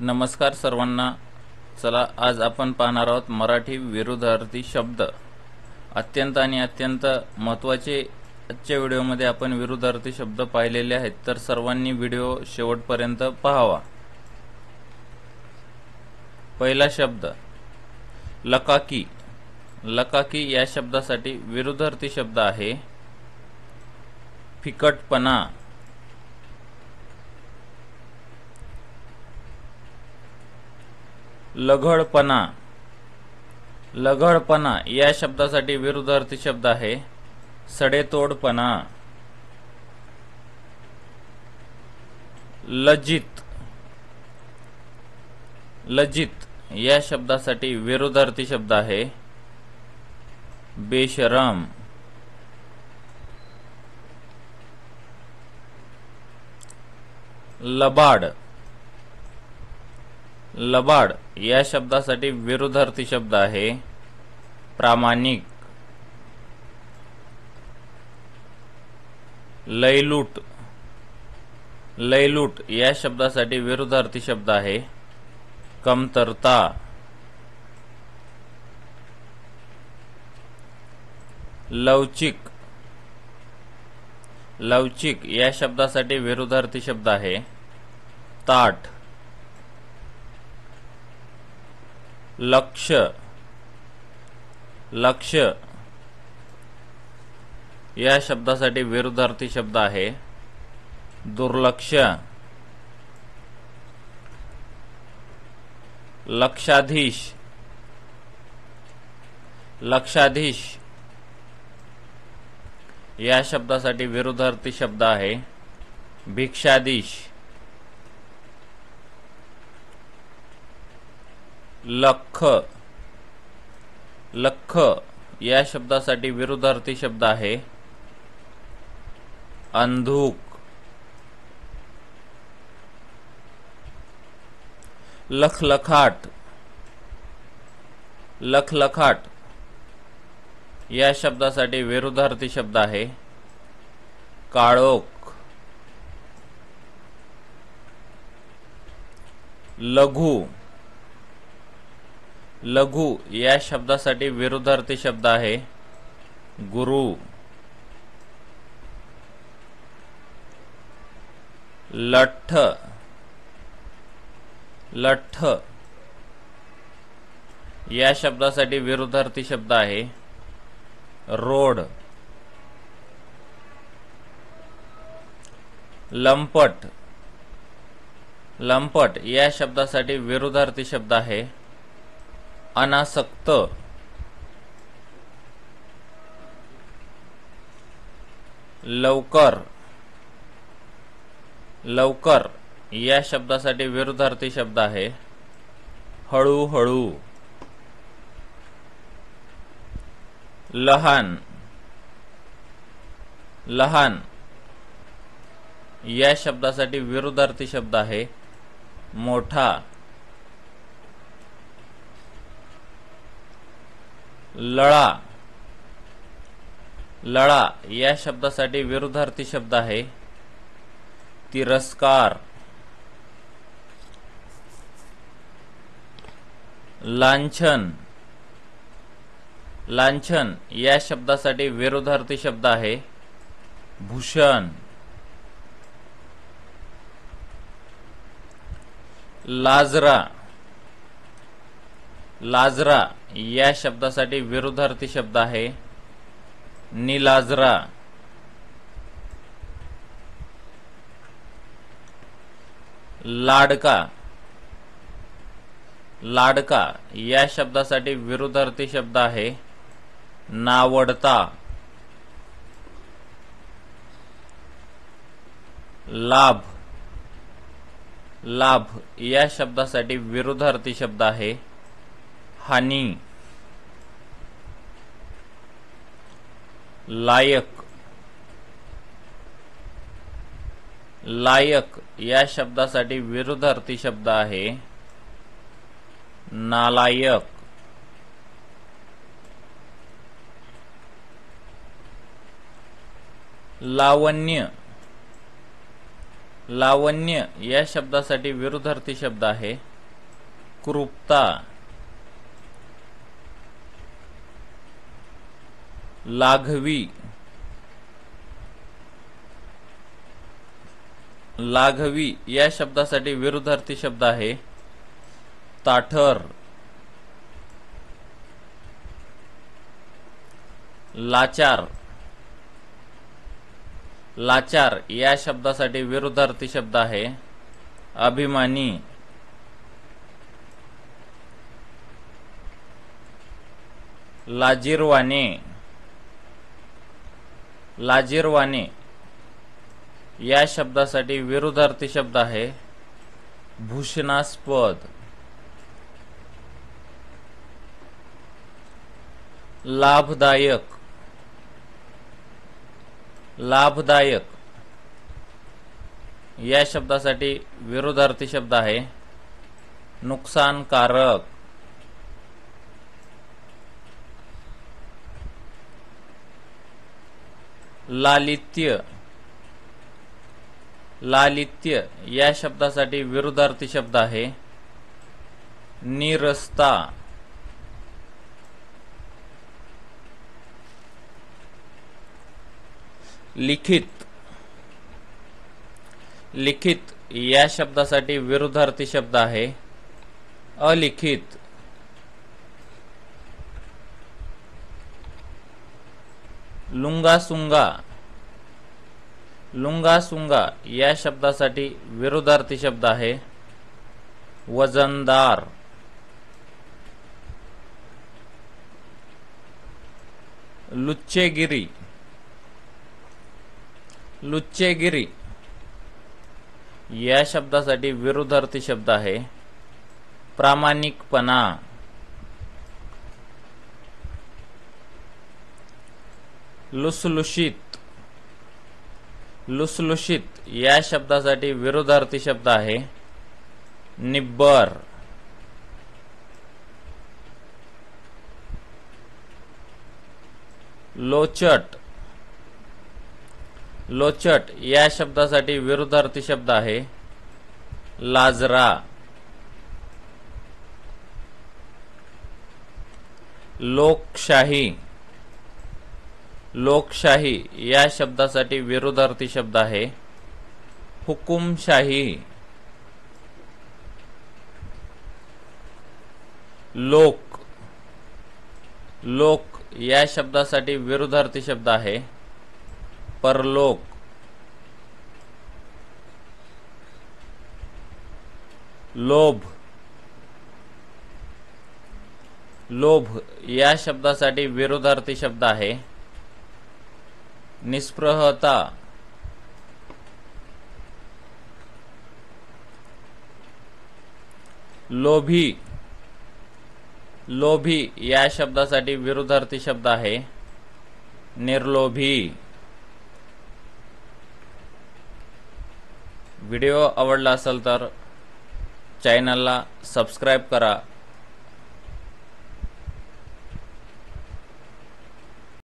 नमस्कार सर्वांना. चला आज आपण पाहणार आहोत मराठी विरुद्धार्थी शब्द. अत्यंत महत्त्वाचे आजच्या व्हिडिओमध्ये आपण विरुद्धार्थी शब्द पाहिलेले आहेत, तर सर्वांनी व्हिडिओ शेवटपर्यंत पाहावा. पहिला शब्द लकाकी. लकाकी या शब्दासाठी विरुद्धार्थी शब्द आहे फिकटपणा. लघडपणा. लघडपणा या शब्दासाठी विरुद्धार्थी शब्द आहे सडेतोडपणा. लज्जित. लज्जित या शब्दासाठी विरुद्धार्थी शब्द आहे बेशरम. लबाड. लबाड या शब्दासाठी विरुद्धार्थी शब्द आहे प्रामाणिक. लयलूट. लयलूट या शब्दासाठी विरुद्धार्थी शब्द आहे कमतरता. लवचिक. लवचिक या शब्दासाठी विरुद्धार्थी शब्द आहे ताठ. लक्ष. लक्ष या शब्दासाठी विरुद्धार्थी शब्द आहे दुर्लक्ष. लक्षाधीश. लक्षाधीश या शब्दासाठी विरुद्धार्थी शब्द आहे भिक्षाधीश. लख. लख या शब्दासाठी विरुद्धार्थी शब्द आहे अंधुक. लखलखाट. लखलखाट या शब्दासाठी विरुद्धार्थी शब्द आहे काळोख. लघु. लघु या शब्दासाठी विरुद्धार्थी शब्द आहे गुरु. लठ्ठ. लठ्ठ या शब्दासाठी विरुद्धार्थी शब्द आहे रोड. लंपट. लंपट या शब्दासाठी विरुद्धार्थी शब्द आहे अनासक्त. लवकर. लवकर या शब्दासाठी विरुद्धार्थी शब्द आहे हळूहळू. लहान. लहान या शब्दासाठी विरुद्धार्थी शब्द आहे मोठा. लळा. लळा या शब्दासाठी विरुद्धार्थी शब्द आहे तिरस्कार. लांछन. लांछन या शब्दासाठी विरुद्धार्थी शब्द आहे भूषण. लाजरा. लाजरा या शब्दासाठी विरुद्धार्थी शब्द आहे निलाजरा. लाडका. लाडका या शब्दासाठी विरुद्धार्थी शब्द आहे नावडता. लाभ. लाभ या शब्दासाठी विरुद्धार्थी शब्द आहे हानी. लायक. लायक या शब्दासाठी विरुद्धार्थी शब्द आहे नालायक. लावण्य. लावण्य या शब्दासाठी विरुद्धार्थी शब्द आहे कृपता, लाघवी, लाघवी या शब्दासाठी विरुद्धार्थी शब्द आहे ताठर, लाचार, लाचार या शब्दासाठी विरुद्धार्थी शब्द आहे अभिमानी, लाजिरवाणे, लाजिरवाणे या शब्दासाठी विरुद्धार्थी शब्द आहे भूषणास्पद, लाभदायक, लाभदायक या शब्दासाठी विरुद्धार्थी शब्द आहे नुकसानकारक, लालित्य, लालित्य या शब्दासाठी विरुद्धार्थी शब्द आहे नीरसता, लिखित, लिखित या शब्दासाठी विरुद्धार्थी शब्द आहे अलिखित, लुंगासुंगा, लुंगासुंगा या शब्दासाठी विरुद्धार्थी शब्द आहे वजनदार, लुच्चेगिरी, लुच्चेगिरी या शब्दासाठी विरुद्धार्थी शब्द आहे प्रामाणिकपणा, लुसलुशीत, लुसलुशीत या शब्दासाठी विरुद्धार्थी शब्द आहे निब्बर, लोचट, लोचट या शब्दासाठी विरुद्धार्थी शब्द आहे लाजरा, लोकशाही, लोकशाही या शब्दासाठी विरुद्धार्थी शब्द आहे हुकुमशाही, लोक, लोक या शब्दासाठी विरुद्धार्थी शब्द आहे परलोक, लोभ, लोभ या शब्दासाठी विरुद्धार्थी शब्द आहे निस्पृहता, लोभी, लोभी या शब्दासाठी विरुद्धार्थी शब्द आहे निर्लोभी। व्हिडिओ आवडला असेल तर चॅनलला सबस्क्राइब करा,